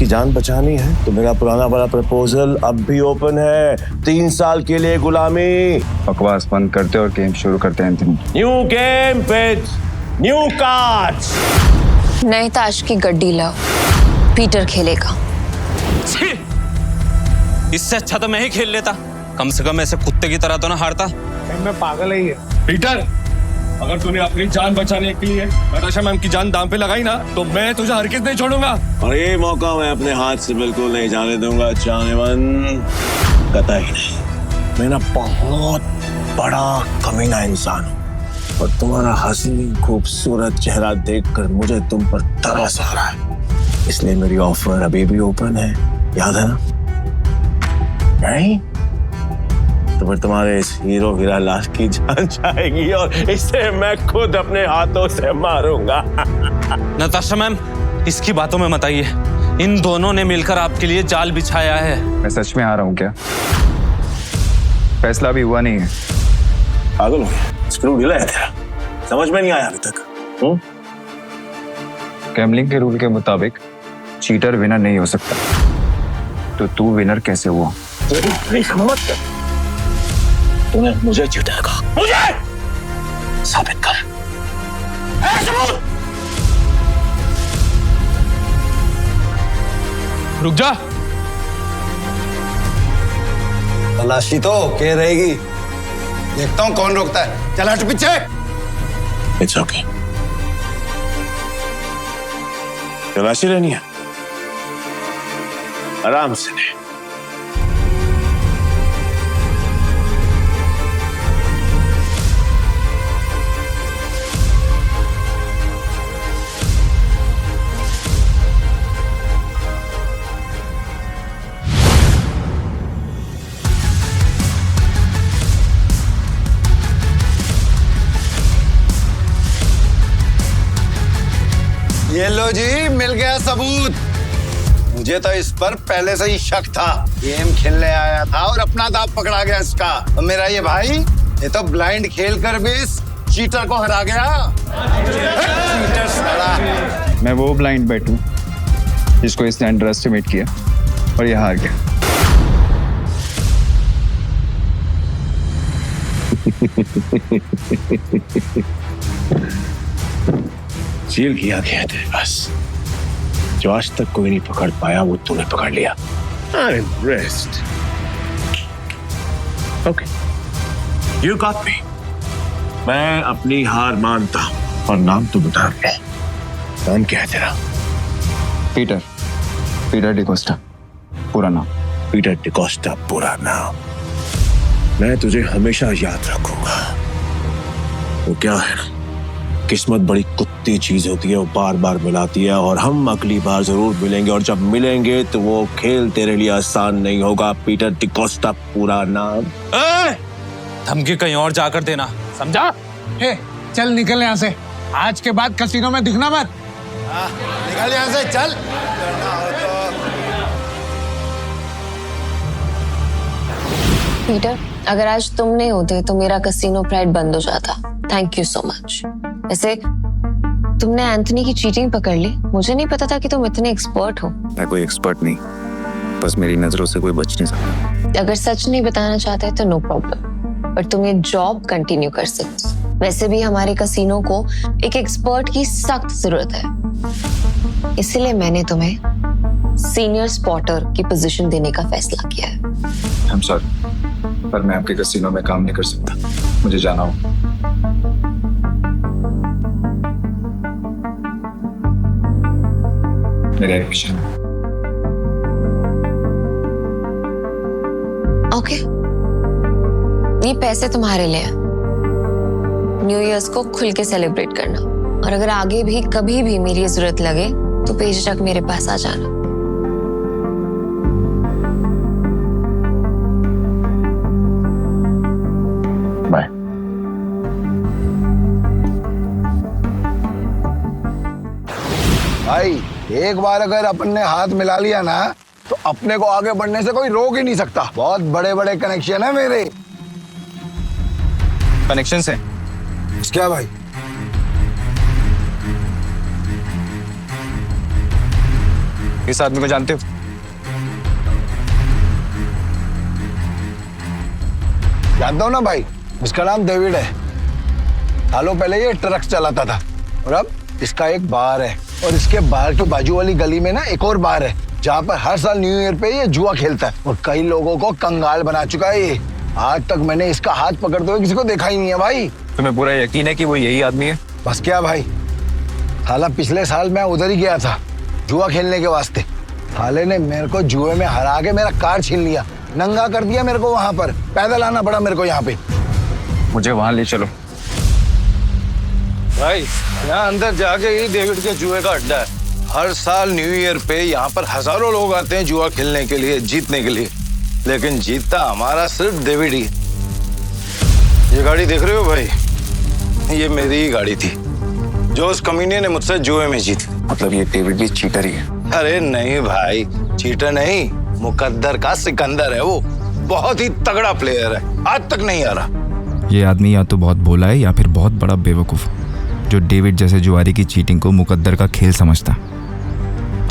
इसकी जान बचानी है तो मेरा पुराना वाला प्रपोजल अब भी ओपन है। 3 साल के लिए गुलामी। बकवास बंद करते और गेम शुरू करते हैं। New game with new cards. नए ताश की गड्डी लाओ, पीटर खेलेगा। इससे अच्छा तो मैं ही खेल लेता, कम से कम ऐसे कुत्ते की तरह तो ना हारता। मैं पागल ही है। पीटर, अगर तूने अपनी जान बचाने के लिए नताशा मैम की जान दांव पे लगाई ना तो मैं तुझे हरगिज़ नहीं छोड़ूंगा। और ये मौका मैं अपने हाथ से बिल्कुल नहीं जाने दूंगा जानेमन, कतई नहीं। मैं ना बहुत बड़ा कमीना इंसान हूँ और तुम्हारा हसीन खूबसूरत चेहरा देखकर मुझे तुम पर तरस आ रहा है, इसलिए मेरी ऑफर अभी भी ओपन है। याद है ना? नहीं तो फिर तुम्हारे इस हीरो हीरा लाश की जान जाएगी और इसे मैं खुद अपने हाथों से मारूंगा। नताशा मैम, इसकी बातों में मत आइए। इन दोनों ने मिलकर आपके लिए जाल बिछाया है। मैं सच में आ रहा हूँ क्या? फैसला भी हुआ नहीं है। पागल हो गया? स्क्रू ढीला है तेरा, समझ में नहीं आया अभी तक? गैम्बलिंग के रूल के मुताबिक चीटर विनर नहीं हो सकता, तो तू विनर कैसे हुआ? तूने मुझे चीटर कहा, मुझे साबित कर। रुक जा। तलाशी तो के रहेगी, देखता हूँ कौन रोकता है। चल हट पीछे। It's okay. तलाशी लेनी है, आराम से ले। ये लो जी, मिल गया सबूत। मुझे तो इस पर पहले से ही शक था। गेम खेलने आया था और अपना दांव पकड़ा गया इसका। और मेरा ये भाई, ये तो ब्लाइंड खेल कर भी इस चीटर को हरा गया। चीटर साला। मैं वो ब्लाइंड बैट हूँ जिसको इसने अंडर एस्टिमेट किया और ये हार गया। सील किया गया तेरे पास, जो आज तक कोई नहीं पकड़ पाया वो तूने पकड़ लिया। I'm impressed. Okay. You got me. मैं अपनी हार मानता हूं और नाम तो बता रहे। नाम क्या है तेरा? पीटर, पीटर डिकोस्टा, पूरा नाम। पीटर डिकोस्टा पूरा नाम। मैं तुझे हमेशा याद रखूंगा। वो क्या है ना, किस्मत बड़ी कुत्ती चीज होती है, वो बार बार मिलाती है और हम अगली बार जरूर मिलेंगे और जब मिलेंगे तो वो खेल तेरे लिए आसान नहीं होगा। पीटर डिकोस्टा पूरा नाम। धमकी कहीं और जाकर देना, समझा? हे, चल निकल यहाँ से। आज के बाद कसीनो में दिखना मत। निकल यहाँ से, चल। पीटर, अगर आज तुम नहीं होते तो मेरा कसीनो प्राइड बंद हो जाता। Thank you so much. वैसे तुमने एंथनी की चीटिंग पकड़ ली, मुझे नहीं पता था कि तुम इतने एक्सपर्ट हो। मैं कोई एक्सपर्ट नहीं, बस मेरी नजरों से कोई बच नहीं सकता। अगर सच नहीं बताना चाहते तो नो प्रॉब्लम, पर तुम ये जॉब कंटिन्यू कर सकते हो। वैसे भी हमारे कसीनो को एक एक्सपर्ट की सख्त जरूरत है, इसलिए मैंने तुम्हें सीनियर स्पॉटर की पोजीशन देने का फैसला किया है। आई एम सॉरी, पर मैं आपके कसीनो में काम नहीं कर सकता। मुझे जाना हो। मेरा एक मिशन है। ओके, ये पैसे तुम्हारे लिए हैं। न्यू ईयर्स को खुल के सेलिब्रेट करना, और अगर आगे भी कभी भी मेरी जरूरत लगे तो बेझिझक मेरे पास आ जाना। बाय। भाई, एक बार अगर अपन ने हाथ मिला लिया ना तो अपने को आगे बढ़ने से कोई रोक ही नहीं सकता। बहुत बड़े बड़े कनेक्शन है मेरे। कनेक्शन से क्या भाई? इस आदमी को जानते हो? जानता हूँ ना भाई, इसका नाम डेविड है। सालों पहले ये ट्रक चलाता था और अब इसका एक बार है, और इसके बार के बाजू वाली गली में ना एक और बार है जहाँ पर हर साल न्यू ईयर पे ये जुआ खेलता है और कई लोगों को कंगाल बना चुका है ये। आज तक मैंने इसका हाथ पकड़ते हुए किसी को देखा ही नहीं है भाई। तुम्हें पूरा यकीन है कि वो यही आदमी है? बस क्या भाई, साला पिछले साल मैं उधर ही गया था जुआ खेलने के वास्ते। साले ने मेरे को जुए में हरा के मेरा कार छीन लिया, नंगा कर दिया मेरे को। वहां पर पैदल आना पड़ा मेरे को यहाँ पे। मुझे वहां ले चलो। भाई यहाँ अंदर जाके ही डेविड के जुए का अड्डा है। हर साल न्यू ईयर पे यहाँ पर हजारों लोग आते हैं जुआ खेलने के लिए, जीतने के लिए, लेकिन जीतता हमारा सिर्फ डेविड ही। ये गाड़ी देख रहे हो भाई, ये मेरी ही गाड़ी थी जो उस कमीने ने मुझसे जुए में जीती। मतलब ये डेविड भी चीटर ही है? अरे नहीं भाई, चीटर नहीं, मुकद्दर का सिकंदर है वो। बहुत ही तगड़ा प्लेयर है, आज तक नहीं आ रहा। ये आदमी या तो बहुत भोला है या फिर बहुत बड़ा बेवकूफ, जो डेविड जैसे जुआरी की चीटिंग को मुकद्दर का खेल समझता।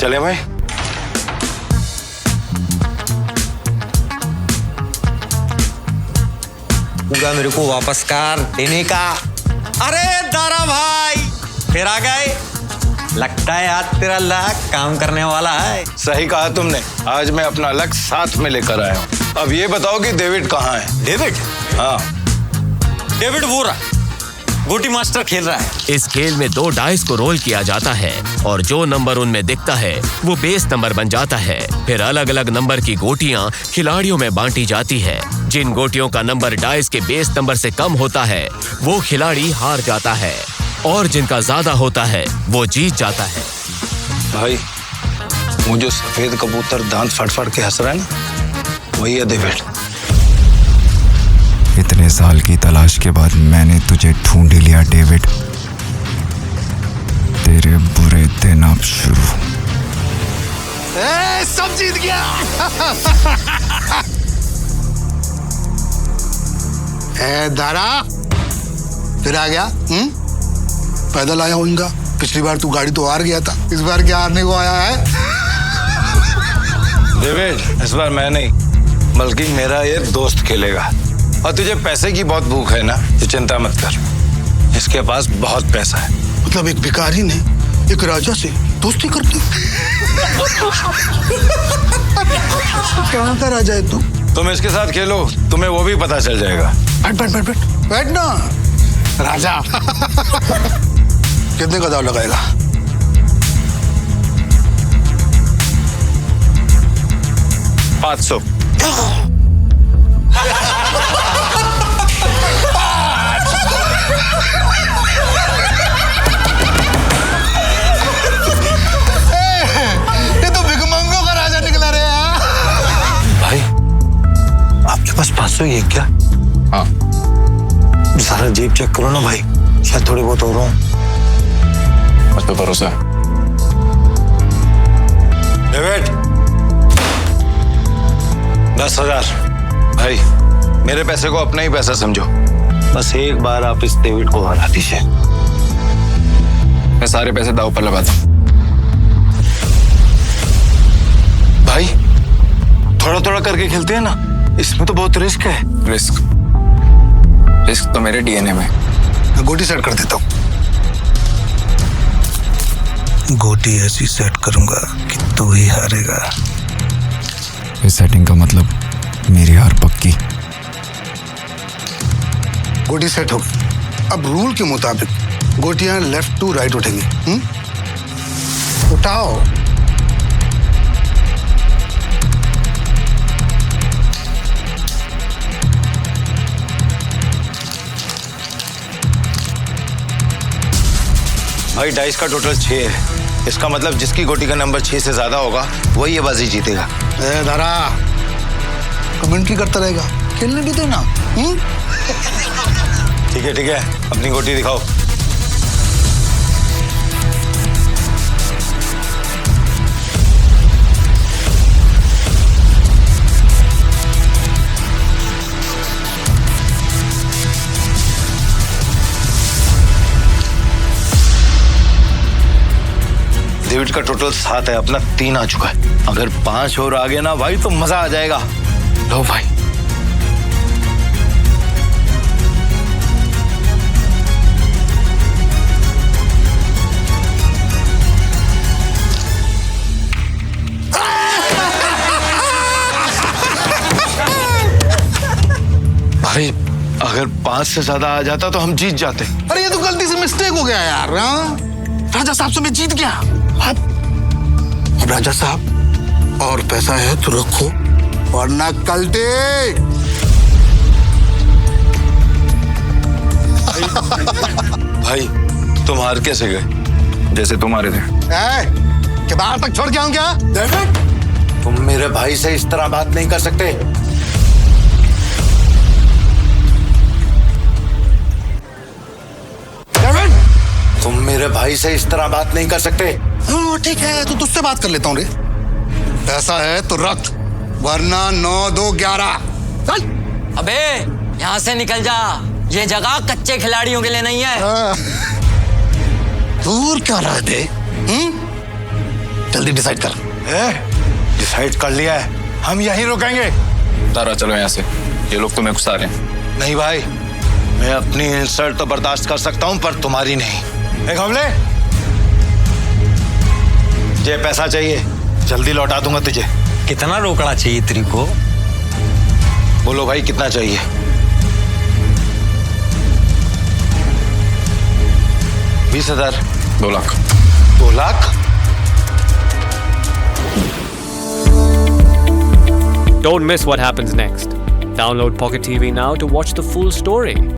चले भाई। पूरा मेरे को वापस कर देने का। अरे दारा भाई फिर आ गए, लगता है आज तेरा लक काम करने वाला है। सही कहा तुमने, आज मैं अपना लक साथ में लेकर आया हूँ। अब ये बताओ कि डेविड कहाँ है? डेविड? हाँ, डेविड वो रहा, गोटी मास्टर खेल रहा है। इस खेल में 2 डाइस को रोल किया जाता है और जो नंबर उनमें दिखता है वो बेस नंबर बन जाता है। फिर अलग अलग नंबर की गोटियां खिलाड़ियों में बांटी जाती है। जिन गोटियों का नंबर डाइस के बेस नंबर से कम होता है वो खिलाड़ी हार जाता है और जिनका ज्यादा होता है वो जीत जाता है। भाई वो जो सफेद कबूतर दांत फट के हंस रहा है ना, वही है डेविड। इतने साल की तलाश के बाद मैंने तुझे ढूंढ लिया डेविड। तेरे बुरे दिन अब शुरू। सब जीत गया। दारा फिर आ गया? पैदल आया होगा। पिछली बार तू गाड़ी तो हार गया था, इस बार क्या हारने को आया है? डेविड इस बार मैं नहीं बल्कि मेरा ये दोस्त खेलेगा। और तुझे पैसे की बहुत भूख है ना, तो चिंता मत कर, इसके पास बहुत पैसा है। मतलब एक भिखारी ने एक राजा से दोस्ती कर ली? कहाँ का राजा है तू? तुम इसके साथ खेलो, तुम्हें वो भी पता चल जाएगा। बैठ ना राजा। कितने का दाव लगाएगा? 500। ये तो भिखमंगों का राजा निकला रे। भाई आपके पास 500 ही है क्या? हाँ। सारा जेब चेक करो ना भाई, शायद थोड़े बहुत हो रहा हूँ। मुझ पे भरोसा है। डेविड 10,000। भाई मेरे पैसे को अपना ही पैसा समझो, बस एक बार आप इस डेविड को हरा दीजिए। मैं सारे पैसे दाव पर लगाता हूँ। भाई थोड़ा थोड़ा करके खेलते हैं ना, इसमें तो बहुत रिस्क है। रिस्क तो मेरे डीएनए में। मैं गोटी सेट कर देता हूँ। गोटी ऐसी सेट करूंगा कि तू ही हारेगा। इस सेटिंग का मतलब मेरी हार पक्की। गोटी सेट होगी। अब रूल के मुताबिक गोटियां लेफ्ट टू राइट उठेंगी। उठाओ। भाई डाइस का टोटल 6 है, इसका मतलब जिसकी गोटी का नंबर 6 से ज्यादा होगा वही ये बाजी जीतेगा। दारा कमेंट्री करता रहेगा, खेलने भी देना। ठीक है, अपनी गोटी दिखाओ। डेविड आज का टोटल 7 है, अपना 3 आ चुका है। अगर 5 और आ गए ना भाई तो मजा आ जाएगा। लो भाई। भाई अगर 5 से ज्यादा आ जाता तो हम जीत जाते। अरे ये तो गलती से मिस्टेक हो गया यार। हाँ? राजा साहब से मैं जीत गया। अब राजा साहब और पैसा है तो रखो, वरना कल दे। भाई तुम हार कैसे गए? जैसे तुम्हारे थे। कि बाहर तक छोड़ के आऊं क्या? तुम मेरे भाई से इस तरह बात नहीं कर सकते। तुम मेरे भाई से इस तरह बात नहीं कर सकते। हाँ ठीक है, तो तुझसे बात कर लेता हूँ रे। पैसा है तो रख, वरना 9, 2, 11। चल। अबे यहाँ से निकल जा, ये जगह कच्चे खिलाड़ियों के लिए नहीं है। दूर क्या रह दे? जल्दी डिसाइड कर। डिसाइड कर लिया है, हम यहीं रुकेंगे। तारा चलो यहाँ से, ये लोग तुम्हें गुस्सा रहे हैं। नहीं भाई, मैं अपनी इंसल्ट तो बर्दाश्त कर सकता हूं पर तुम्हारी नहीं। एक हमले, ये पैसा चाहिए, जल्दी लौटा दूंगा तुझे। कितना रोकड़ा चाहिए तेरी को? बोलो भाई कितना चाहिए? 20,000। 2 lakh. 2 lakh? Don't miss what happens next. Download Pocket TV now to watch the full story.